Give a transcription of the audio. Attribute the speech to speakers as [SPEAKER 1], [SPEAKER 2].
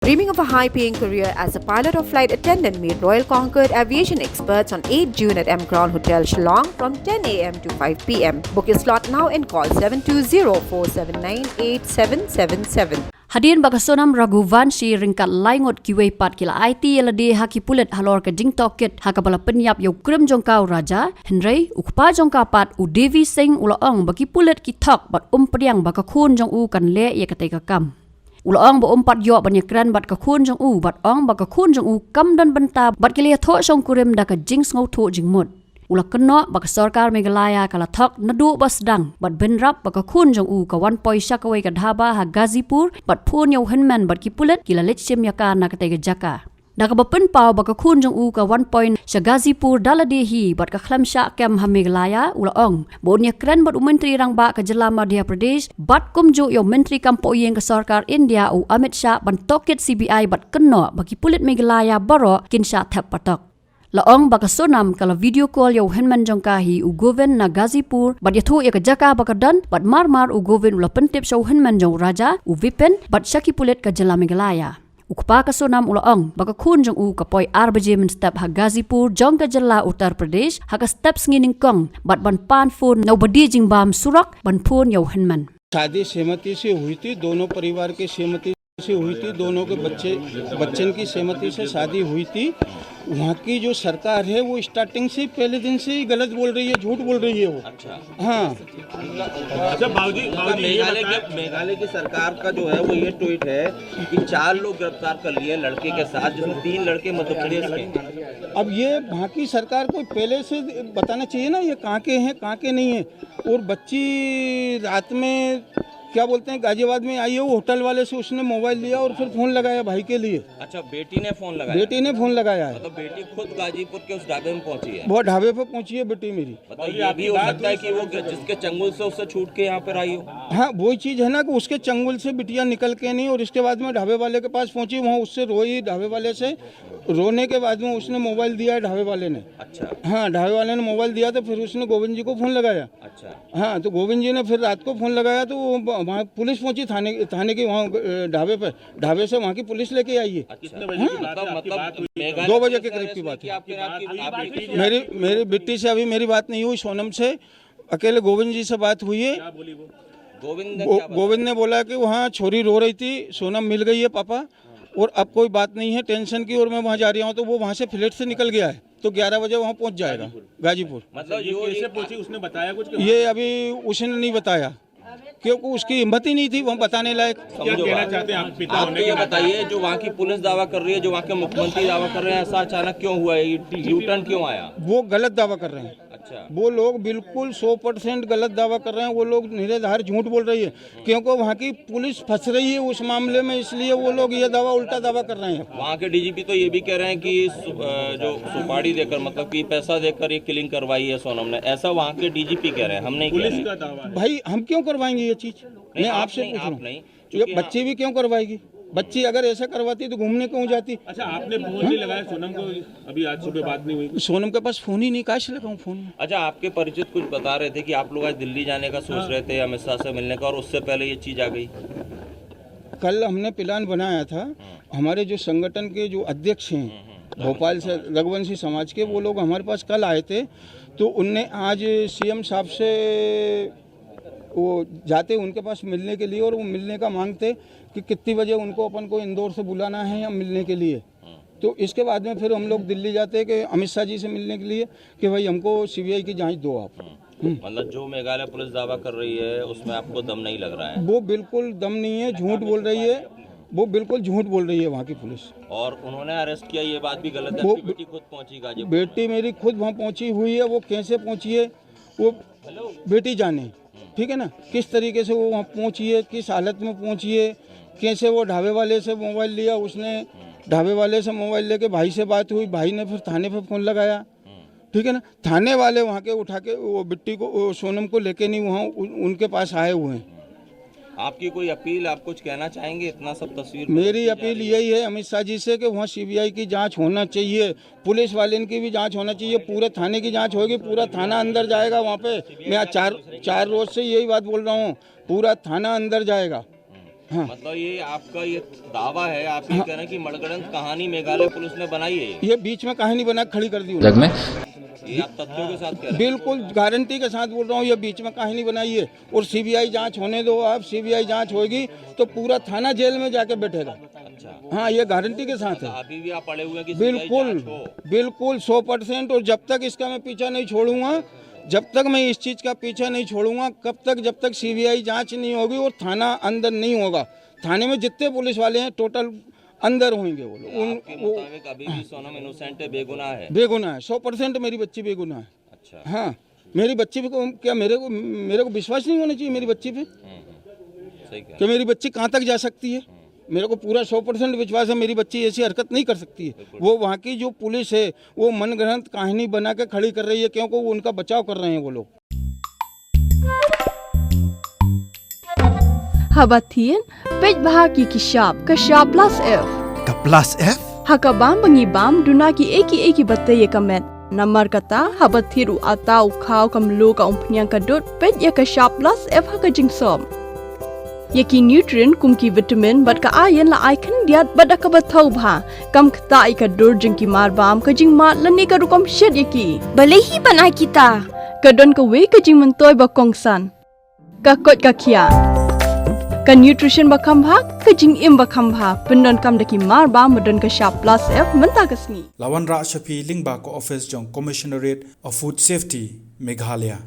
[SPEAKER 1] Dreaming of a high-paying career as a pilot or flight attendant, meet Royal Concord aviation experts on 8 June at M Crown Hotel Shillong from 10 a.m. to 5 p.m. Book your slot now and call 720-479-8777.
[SPEAKER 2] Hadirin bakasonam Raghuvan si ringkat laingot kiway pat kila IT yalade haki pulet halor ke jing toket hakabala penyap yo krem jongkau raja Henry ukpa jongkau pat u Devi Singh ulaong baki pulet ki thok bat priang baka khun jong u kan le ye katai ka kam ulaong ba pat yo banya kran bat ka khun jong u bat ong baka khun jong u kam dan benta bat kilia tho song kurem da ka jing ngau tho jing mot ulah kena baka sarkar Meghalaya kala thok nadu basdang bat benrap baka khun jong u ka 1 poisha kawai ka dhaba ha Gazipur bat phun yo henman bat ki pulet kila lechim yaka na katai jaka daka bapen pau baka khun jong u ka 1 point sa Gazipur daladehi bat ka khlamsha kem ha Meghalaya ulaong bonya kren bat menteri rang ba ka jela Madhya Pradesh bat kumju yo menteri kampo yeng ka sarkar India u Amit Shah ban toket CBI bat kena baki pulet Meghalaya baro kinsha thap patok Laong baka sonam kala video call yo henman jongkahi u goven na Gazipur bat yathu ya jaka baka dan bat marmar u goven ula pentip show henman jong raja u vipen bat shaki pulet ka jela Meghalaya ukpa ka sonam ulaong baka khun jong u kapoy RBJ men step ha Gazipur jong ka jela Uttar Pradesh ha ka step ngining kong bat ban pan phone nobody jing bam surak ban phone yo henman
[SPEAKER 3] शादी सहमति से हुई थी दोनों परिवार की सहमति से हुई थी दोनों के बच्चन की सहमति से शादी हुई थी वहाँ की जो सरकार है वो स्टार्टिंग से पहले दिन से ही गलत बोल रही है झूठ बोल रही है वो
[SPEAKER 4] अच्छा
[SPEAKER 3] हाँ
[SPEAKER 4] अच्छा मेघालय की सरकार का जो है वो ये ट्वीट है कि 4 लोग गिरफ्तार कर लिए लड़के के साथ जिसमें 3 लड़के मध्य प्रदेश के
[SPEAKER 3] अब ये वहाँ की सरकार को पहले से बताना चाहिए ना ये कहाँ के हैं कहाँ के नहीं है और बच्ची रात में क्या बोलते हैं गाजियाबाद में आई है वो होटल वाले से उसने मोबाइल लिया और फिर फोन लगाया भाई के लिए
[SPEAKER 4] अच्छा बेटी ने फोन लगाया
[SPEAKER 3] बेटी ने फोन लगाया है
[SPEAKER 4] मतलब बेटी खुद गाजीपुर के उस ढाबे में पहुंची है
[SPEAKER 3] बहुत ढाबे पे पहुंची है बेटी मेरी
[SPEAKER 4] मतलब ये भी हो सकता है कि वो जिसके चंगुल से उससे छूट के यहाँ पर आई हो
[SPEAKER 3] हाँ वही चीज़ है ना कि उसके चंगुल से बिटिया निकल के नहीं और इसके बाद में ढाबे वाले के पास पहुंची वहाँ उससे रोई ढाबे वाले से रोने के बाद में उसने मोबाइल दिया है ढाबे वाले ने
[SPEAKER 4] अच्छा
[SPEAKER 3] हाँ ढाबे वाले ने मोबाइल दिया तो फिर उसने गोविंद जी को फ़ोन लगाया
[SPEAKER 4] अच्छा
[SPEAKER 3] हाँ तो गोविंद जी ने फिर रात को फ़ोन लगाया तो वहाँ पुलिस पहुंची थाने की वहाँ ढाबे पे ढाबे से वहाँ की पुलिस लेके आई है
[SPEAKER 4] मतलब
[SPEAKER 3] 2 बजे के करीब की बात है मेरी बिट्टी से अभी मेरी बात नहीं हुई सोनम से अकेले गोविंद जी से बात हुई है गोविंद ने बोला कि वहाँ छोरी रो रही थी सोनम मिल गई है पापा और अब कोई बात नहीं है टेंशन की और मैं वहाँ जा रही हूँ तो वो वहाँ से फ्लैट से निकल गया है तो 11 बजे वहाँ पहुँच जाएगा गाजीपुर
[SPEAKER 4] मतलब ये कैसे पहुंची उसने बताया कुछ
[SPEAKER 3] ये अभी उसने नहीं बताया क्योंकि उसकी हिम्मत ही नहीं थी वहाँ बताने लायक
[SPEAKER 4] क्या कहना चाहते हैं आप पिता होने के बताइए जो वहाँ की पुलिस दावा कर रही है जो वहाँ के मुख्यमंत्री दावा कर रहे हैं ऐसा अचानक क्यों हुआ है यू टर्न क्यों आया
[SPEAKER 3] वो गलत दावा कर रहे हैं
[SPEAKER 4] अच्छा
[SPEAKER 3] वो लोग बिल्कुल 100% गलत दावा कर रहे हैं वो लोग निराधार झूठ बोल रही है क्योंकि वहाँ की पुलिस फंस रही है उस मामले में इसलिए वो लोग ये दावा उल्टा दावा कर रहे हैं
[SPEAKER 4] वहाँ के डीजीपी तो ये भी कह रहे हैं कि जो सुपारी देकर मतलब कि पैसा देकर ये किलिंग करवाई है सोनम ने ऐसा वहाँ के डीजीपी कह रहे हैं हम नहीं कह रहे हैं
[SPEAKER 3] भाई हम क्यों करवाएंगे ये चीज़ मैं आपसे पूछ रहा हूँ ये बच्ची भी क्यों करवाएगी बच्ची अगर ऐसा करवाती तो घूमने क्यों जाती
[SPEAKER 5] अच्छा आपने फोन नहीं लगाया सोनम को अभी आज सुबह बात नहीं हुई
[SPEAKER 3] सोनम के पास फोन ही नहीं काश लगाऊं फोन में
[SPEAKER 4] अच्छा आपके परिचित कुछ बता रहे थे कि आप लोग आज दिल्ली जाने का सोच रहे थे अमित शाह से मिलने का और उससे पहले ये चीज़ आ गई
[SPEAKER 3] कल हमने प्लान बनाया था हमारे जो संगठन के जो अध्यक्ष हैं भोपाल से रघुवंशी समाज के वो लोग हमारे पास कल आए थे तो उनने आज सीएम साहब से वो जाते उनके पास मिलने के लिए और वो मिलने का मांगते कि कितनी बजे उनको अपन को इंदौर से बुलाना है या मिलने के लिए तो इसके बाद में फिर हम लोग दिल्ली जाते कि अमित शाह जी से मिलने के लिए कि भाई हमको सीबीआई की जांच दो आप
[SPEAKER 4] मतलब जो मेघालय पुलिस दावा कर रही है उसमें आपको दम नहीं लग रहा है
[SPEAKER 3] वो बिल्कुल दम नहीं है झूठ बोल रही है वो बिल्कुल झूठ बोल रही है वहाँ की पुलिस
[SPEAKER 4] और उन्होंने अरेस्ट किया ये बात भी गलत है आपकी बेटी खुद पहुंची गाजीपुर
[SPEAKER 3] बेटी मेरी खुद वहाँ पहुँची हुई है वो कैसे पहुँची है वो बेटी जाने ठीक है ना किस तरीके से वो वहाँ पहुँची है किस हालत में पहुँची है कैसे वो ढाबे वाले से मोबाइल लिया उसने ढाबे वाले से मोबाइल लेके भाई से बात हुई भाई ने फिर थाने पे फ़ोन लगाया ठीक है ना थाने वाले वहाँ के उठा के वो बिट्टी को सोनम को लेके नहीं वहाँ उनके पास आए हुए हैं
[SPEAKER 4] आपकी कोई अपील आप कुछ कहना चाहेंगे इतना सब तस्वीर
[SPEAKER 3] मेरी अपील यही है अमित शाह जी से कि वहाँ सीबीआई की जांच होना चाहिए पुलिस वाले की भी जांच होना चाहिए पूरे थाने की जांच होगी पूरा थाना अंदर जाएगा वहाँ पे मैं आज चार रोज से यही बात बोल रहा हूँ पूरा थाना अंदर जाएगा हाँ।
[SPEAKER 4] मतलब ये आपका ये दावा है, आप ये कह रहे हैं कि मनगढ़ंत कहानी मेघालय पुलिस ने बनाई है,
[SPEAKER 3] ये बीच में कहानी बना खड़ी कर दी उन्होंने।
[SPEAKER 4] ये आप तथ्यों के साथ कह रहे हैं?
[SPEAKER 3] बिल्कुल गारंटी के साथ बोल रहा हूँ, ये बीच में कहानी बनाई है। और सीबीआई जांच होने दो, आप सीबीआई जांच होगी तो पूरा थाना जेल में जाके बैठेगा।
[SPEAKER 4] अच्छा,
[SPEAKER 3] हाँ, ये गारंटी के साथ है।
[SPEAKER 4] अभी भी आप पड़े हुए हैं कि
[SPEAKER 3] बिल्कुल
[SPEAKER 4] CBI जांच हो?
[SPEAKER 3] बिल्कुल 100%। और जब तक इसका मैं पीछा नहीं छोड़ूंगा, जब तक मैं इस चीज़ का पीछा नहीं छोड़ूंगा, कब तक, जब तक सीबीआई जांच नहीं होगी और थाना अंदर नहीं होगा। थाने में जितने पुलिस वाले हैं टोटल अंदर होंगे वो लोग।
[SPEAKER 4] आपके मुताबिक अभी भी सोनम इनोसेंट है, बेगुनाह है?
[SPEAKER 3] बेगुनाह है, 100% मेरी बच्ची बेगुनाह है।
[SPEAKER 4] अच्छा,
[SPEAKER 3] हाँ, मेरी बच्ची पे क्या मेरे को विश्वास नहीं होना चाहिए मेरी बच्ची पे
[SPEAKER 4] सही कह
[SPEAKER 3] कि मेरी बच्ची कहाँ तक जा सकती है। मेरे को पूरा 100% विश्वास है मेरी बच्ची ऐसी हरकत नहीं कर सकती है। वो वहाँ की जो पुलिस है वो मनगढ़ंत कहानी बना के खड़ी कर रही है, क्योंकि वो उनका बचाव कर रहे हैं वो लोग।
[SPEAKER 6] Habatin, pej bahagi kashab plus F.
[SPEAKER 7] Ka plus F?
[SPEAKER 6] Hakabam bangibam dunaki eki bataye kamet. Namar kata habathiru atau kau kamlu ka umpnyang kadut pej ya kashab plus F hakajing som. Yaki nutrient kumki vitamin bat ka ayan la icon diat bat akabatau bha. Kam kata ikadur jengki marbam kajing mat lani ka rukam shed yaki. Balehi banai kita. Kadon ka we kajing mentoy bakongsan. Kakot kakia. Ka nutrition bakam bha kajing im bakam bha pendon kam daki marba medon ka sharp plus F menta kasni.
[SPEAKER 7] Lawan Ra Shafi Lingba ko office jong Commissionerate of Food Safety Meghalaya.